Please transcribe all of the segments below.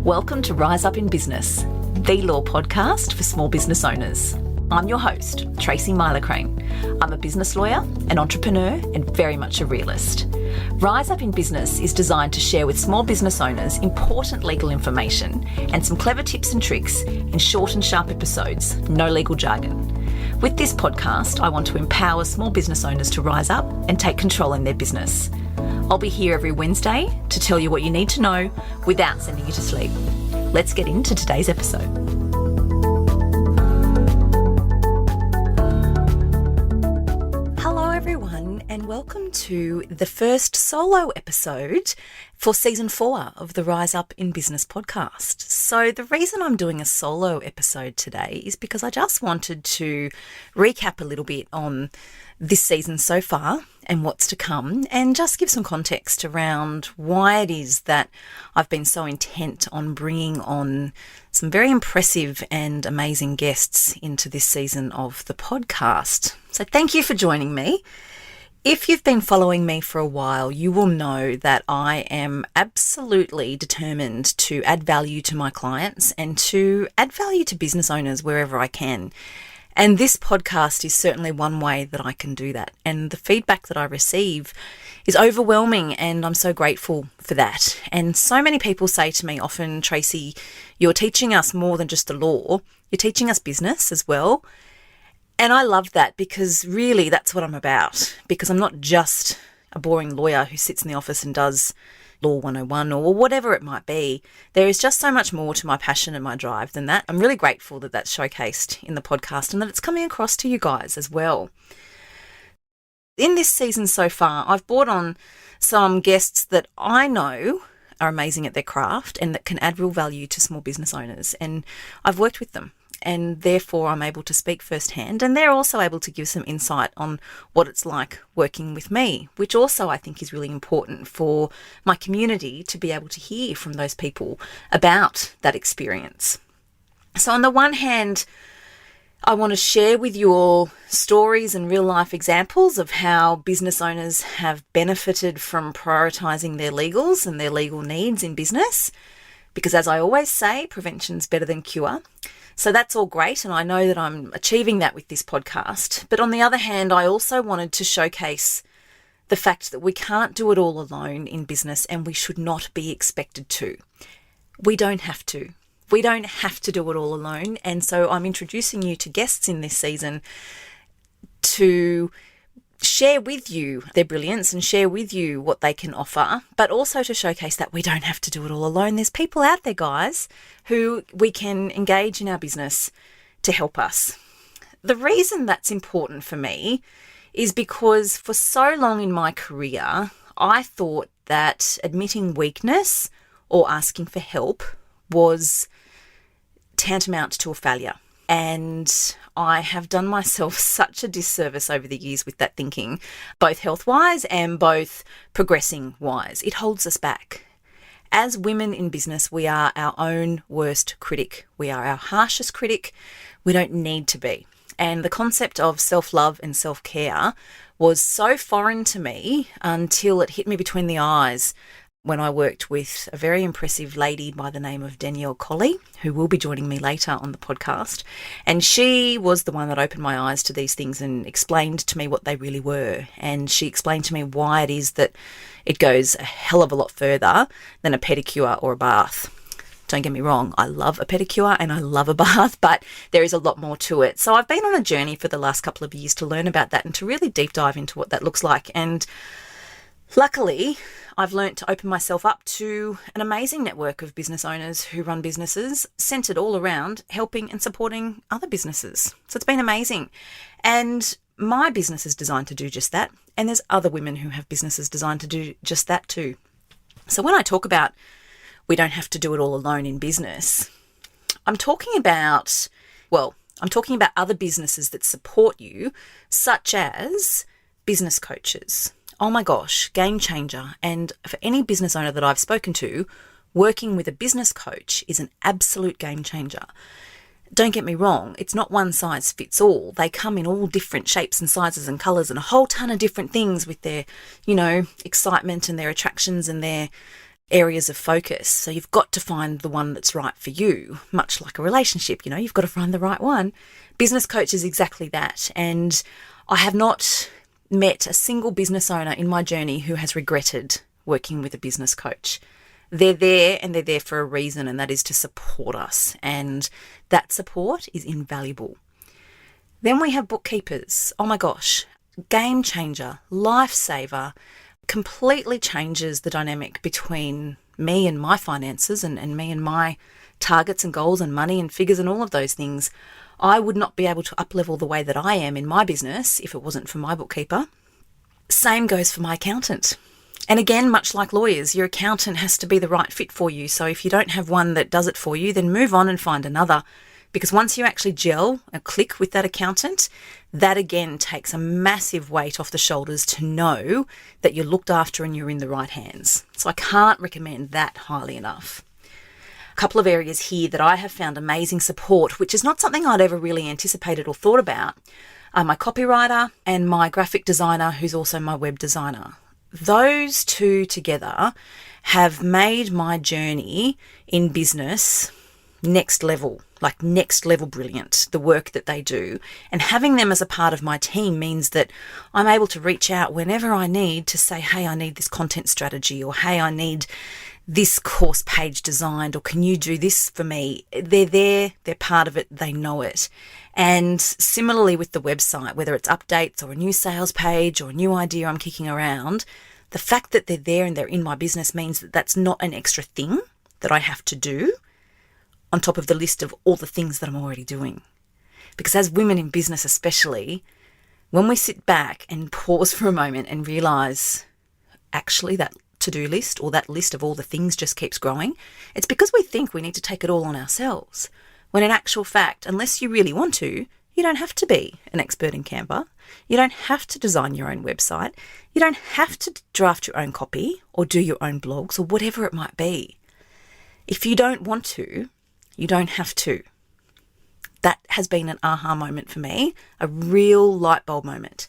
Welcome to Rise Up in Business, the law podcast for small business owners. I'm your host, Tracy Myler-Crane. I'm a business lawyer, an entrepreneur, and very much a realist. Rise Up in Business is designed to share with small business owners important legal information and some clever tips and tricks in short and sharp episodes, no legal jargon. With this podcast, I want to empower small business owners to rise up and take control in their business. I'll be here every Wednesday to tell you what you need to know without sending you to sleep. Let's get into today's episode. Hello everyone, and welcome to the first solo episode for season 4 of the Rise Up in Business podcast. So the reason I'm doing a solo episode today is because I just wanted to recap a little bit on this season so far and what's to come, and just give some context around why it is that I've been so intent on bringing on some very impressive and amazing guests into this season of the podcast. So thank you for joining me. If you've been following me for a while, you will know that I am absolutely determined to add value to my clients and to add value to business owners wherever I can. And this podcast is certainly one way that I can do that. And the feedback that I receive is overwhelming, and I'm so grateful for that. And so many people say to me often, Tracy, you're teaching us more than just the law. You're teaching us business as well. And I love that, because really that's what I'm about. Because I'm not just a boring lawyer who sits in the office and does Law 101 or whatever it might be. There is just so much more to my passion and my drive than that. I'm really grateful that that's showcased in the podcast and that it's coming across to you guys as well. In this season so far, I've brought on some guests that I know are amazing at their craft and that can add real value to small business owners. And I've worked with them, and therefore I'm able to speak firsthand, and they're also able to give some insight on what it's like working with me, which also I think is really important for my community to be able to hear from those people about that experience. So on the one hand, I want to share with you all stories and real life examples of how business owners have benefited from prioritising their legals and their legal needs in business, because as I always say, prevention's better than cure. So that's all great, and I know that I'm achieving that with this podcast. But on the other hand, I also wanted to showcase the fact that we can't do it all alone in business, and we should not be expected to. We don't have to. We don't have to do it all alone. And so I'm introducing you to guests in this season to share with you their brilliance and share with you what they can offer, but also to showcase that we don't have to do it all alone. There's people out there, guys, who we can engage in our business to help us. The reason that's important for me is because for so long in my career, I thought that admitting weakness or asking for help was tantamount to a failure. And I have done myself such a disservice over the years with that thinking, both health-wise and both progressing-wise. It holds us back. As women in business, we are our own worst critic. We are our harshest critic. We don't need to be. And the concept of self-love and self-care was so foreign to me until it hit me between the eyes when I worked with a very impressive lady by the name of Danielle Colley, who will be joining me later on the podcast. And she was the one that opened my eyes to these things and explained to me what they really were. And she explained to me why it is that it goes a hell of a lot further than a pedicure or a bath. Don't get me wrong, I love a pedicure and I love a bath, but there is a lot more to it. So I've been on a journey for the last couple of years to learn about that and to really deep dive into what that looks like. And luckily, I've learnt to open myself up to an amazing network of business owners who run businesses centred all around helping and supporting other businesses. So it's been amazing. And my business is designed to do just that. And there's other women who have businesses designed to do just that too. So when I talk about we don't have to do it all alone in business, I'm talking about other businesses that support you, such as business coaches. Oh my gosh, game changer. And for any business owner that I've spoken to, working with a business coach is an absolute game changer. Don't get me wrong, it's not one size fits all. They come in all different shapes and sizes and colours and a whole ton of different things with their, excitement and their attractions and their areas of focus. So you've got to find the one that's right for you, much like a relationship, you've got to find the right one. Business coach is exactly that. And I have not met a single business owner in my journey who has regretted working with a business coach. They're there and they're there for a reason, and that is to support us. And that support is invaluable. Then we have bookkeepers. Oh my gosh, game changer, lifesaver, completely changes the dynamic between me and my finances and me and my targets and goals and money and figures and all of those things. I would not be able to uplevel the way that I am in my business if it wasn't for my bookkeeper. Same goes for my accountant. And again, much like lawyers, your accountant has to be the right fit for you. So if you don't have one that does it for you, then move on and find another. Because once you actually gel and click with that accountant, that again takes a massive weight off the shoulders to know that you're looked after and you're in the right hands. So I can't recommend that highly enough. A couple of areas here that I have found amazing support, which is not something I'd ever really anticipated or thought about, are my copywriter and my graphic designer, who's also my web designer. Those two together have made my journey in business next level brilliant, the work that they do. And having them as a part of my team means that I'm able to reach out whenever I need to say, hey, I need this content strategy, or hey, I need this course page designed, or can you do this for me? They're there, they're part of it, they know it. And similarly with the website, whether it's updates or a new sales page or a new idea I'm kicking around, the fact that they're there and they're in my business means that that's not an extra thing that I have to do on top of the list of all the things that I'm already doing. Because as women in business especially, when we sit back and pause for a moment and realise actually that to-do list or that list of all the things just keeps growing, it's because we think we need to take it all on ourselves. When in actual fact, unless you really want to, you don't have to be an expert in Canva. You don't have to design your own website. You don't have to draft your own copy or do your own blogs or whatever it might be. If you don't want to, you don't have to. That has been an aha moment for me, a real light bulb moment.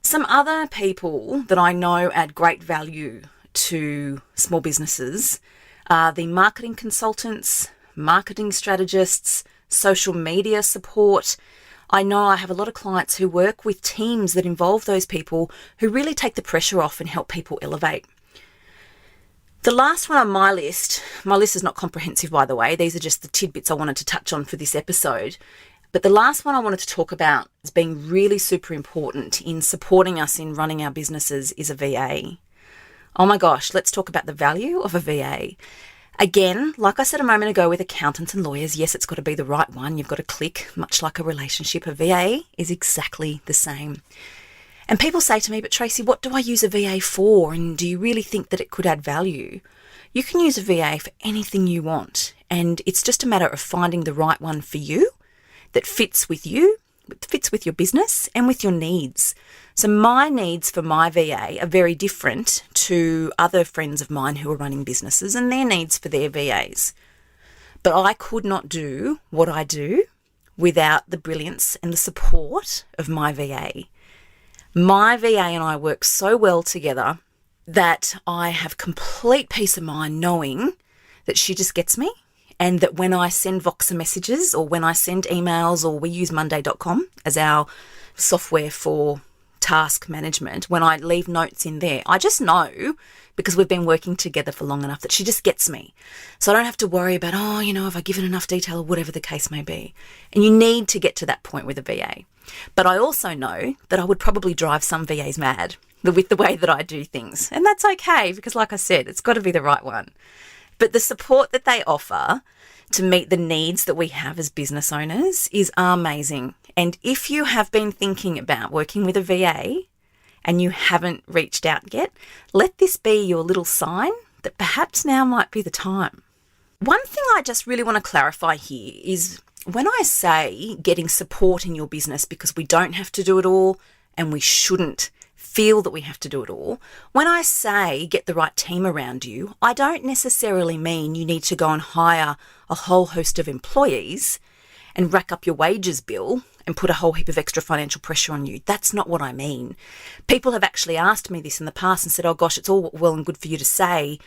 Some other people that I know add great value to small businesses are the marketing consultants, marketing strategists, social media support. I know I have a lot of clients who work with teams that involve those people who really take the pressure off and help people elevate. The last one on my list is not comprehensive, by the way. These are just the tidbits I wanted to touch on for this episode. But the last one I wanted to talk about as being really super important in supporting us in running our businesses is a VA. Oh my gosh, let's talk about the value of a VA. Again, like I said a moment ago with accountants and lawyers, yes, it's got to be the right one. You've got to click, much like a relationship. A VA is exactly the same. And people say to me, but Tracy, what do I use a VA for? And do you really think that it could add value? You can use a VA for anything you want. And it's just a matter of finding the right one for you that fits with you, fits with your business and with your needs. So my needs for my VA are very different to other friends of mine who are running businesses and their needs for their VAs. But I could not do what I do without the brilliance and the support of my VA. My VA and I work so well together that I have complete peace of mind knowing that she just gets me, and that when I send Voxer messages or when I send emails, or we use monday.com as our software for task management, when I leave notes in there, I just know, because we've been working together for long enough, that she just gets me. So I don't have to worry about, have I given enough detail or whatever the case may be. And you need to get to that point with a VA. But I also know that I would probably drive some VAs mad with the way that I do things. And that's okay, because like I said, it's got to be the right one. But the support that they offer to meet the needs that we have as business owners is amazing. And if you have been thinking about working with a VA and you haven't reached out yet, let this be your little sign that perhaps now might be the time. One thing I just really want to clarify here is when I say getting support in your business, because we don't have to do it all and we shouldn't feel that we have to do it all, when I say get the right team around you, I don't necessarily mean you need to go and hire a whole host of employees and rack up your wages bill and put a whole heap of extra financial pressure on you. That's not what I mean. People have actually asked me this in the past and said, oh gosh, it's all well and good for you to say,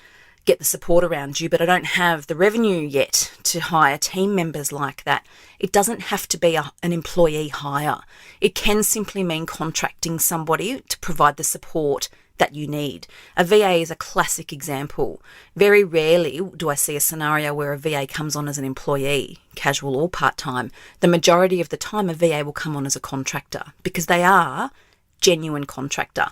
get the support around you, but I don't have the revenue yet to hire team members like that. It doesn't have to be an employee hire. It can simply mean contracting somebody to provide the support that you need. A VA is a classic example. Very rarely do I see a scenario where a VA comes on as an employee, casual or part-time. The majority of the time, a VA will come on as a contractor because they are genuine contractor.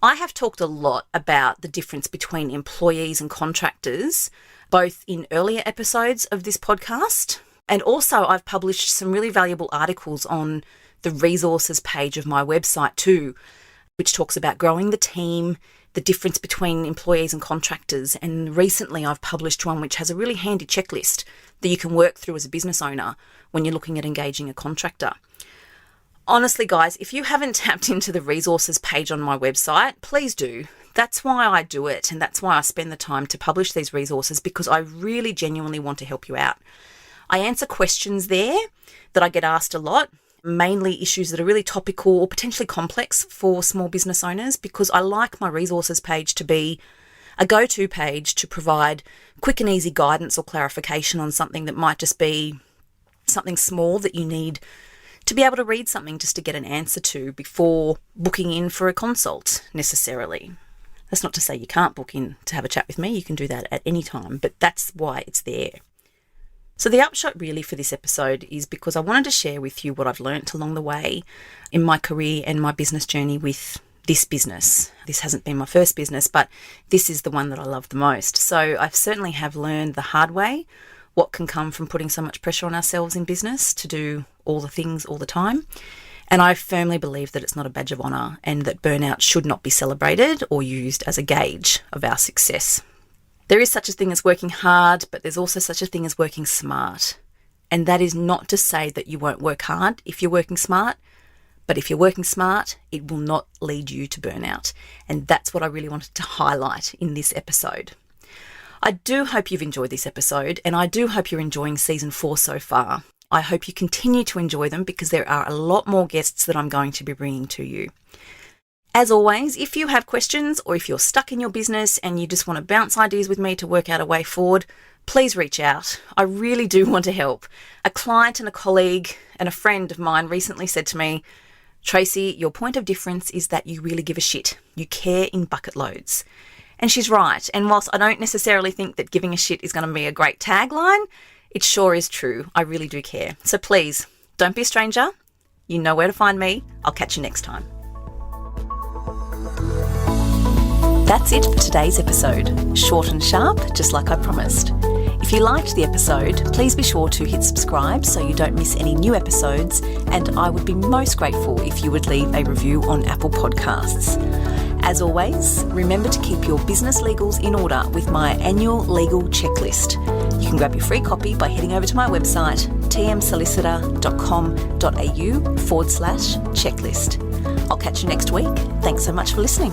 I have talked a lot about the difference between employees and contractors, both in earlier episodes of this podcast, and also I've published some really valuable articles on the resources page of my website too, which talks about growing the team, the difference between employees and contractors. And recently I've published one which has a really handy checklist that you can work through as a business owner when you're looking at engaging a contractor. Honestly, guys, if you haven't tapped into the resources page on my website, please do. That's why I do it, and that's why I spend the time to publish these resources, because I really genuinely want to help you out. I answer questions there that I get asked a lot, mainly issues that are really topical or potentially complex for small business owners, because I like my resources page to be a go-to page to provide quick and easy guidance or clarification on something that might just be something small that you need to be able to read something just to get an answer to before booking in for a consult necessarily. That's not to say you can't book in to have a chat with me. You can do that at any time, but that's why it's there. So the upshot really for this episode is because I wanted to share with you what I've learnt along the way in my career and my business journey with this business. This hasn't been my first business, but this is the one that I love the most. So I certainly have learned the hard way what can come from putting so much pressure on ourselves in business to do all the things all the time. And I firmly believe that it's not a badge of honour and that burnout should not be celebrated or used as a gauge of our success. There is such a thing as working hard, but there's also such a thing as working smart. And that is not to say that you won't work hard if you're working smart, but if you're working smart, it will not lead you to burnout. And that's what I really wanted to highlight in this episode. I do hope you've enjoyed this episode, and I do hope you're enjoying season 4 so far. I hope you continue to enjoy them because there are a lot more guests that I'm going to be bringing to you. As always, if you have questions or if you're stuck in your business and you just want to bounce ideas with me to work out a way forward, please reach out. I really do want to help. A client and a colleague and a friend of mine recently said to me, "Tracy, your point of difference is that you really give a shit. You care in bucket loads." And she's right. And whilst I don't necessarily think that giving a shit is going to be a great tagline, it sure is true. I really do care. So please, don't be a stranger. You know where to find me. I'll catch you next time. That's it for today's episode. Short and sharp, just like I promised. If you liked the episode, please be sure to hit subscribe so you don't miss any new episodes, and I would be most grateful if you would leave a review on Apple Podcasts. As always, remember to keep your business legals in order with my annual legal checklist. You can grab your free copy by heading over to my website, tmsolicitor.com.au/checklist. I'll catch you next week. Thanks so much for listening.